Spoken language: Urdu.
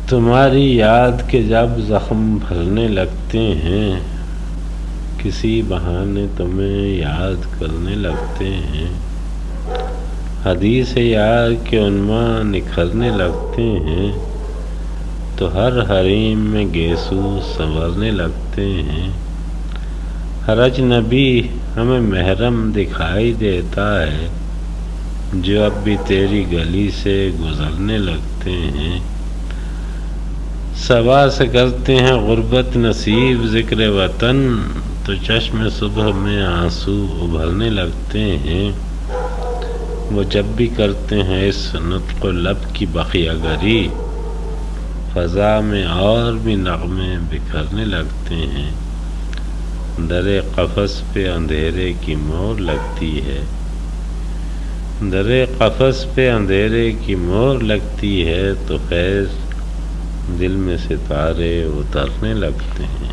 تمہاری یاد کے جب زخم بھرنے لگتے ہیں، کسی بہانے تمہیں یاد کرنے لگتے ہیں، حدیث یار کے عنوان نکھرنے لگتے ہیں، تو ہر حریم میں گیسو سنورنے لگتے ہیں۔ ہر اجنبی ہمیں محرم دکھائی دیتا ہے، جو اب بھی تیری گلی سے گزرنے لگتے ہیں۔ صبا سے کرتے ہیں غربت نصیب ذکر وطن، تو چشم صبح میں آنسو ابھرنے لگتے ہیں۔ وہ جب بھی کرتے ہیں اس نطق و لب کی بقیہ گری، فضا میں اور بھی نغمے بکھرنے لگتے ہیں۔ در قفس پہ اندھیرے کی مہر لگتی ہے، در قفس پہ اندھیرے کی مہر لگتی ہے، تو خیر دل میں ستارے اترنے لگتے ہیں۔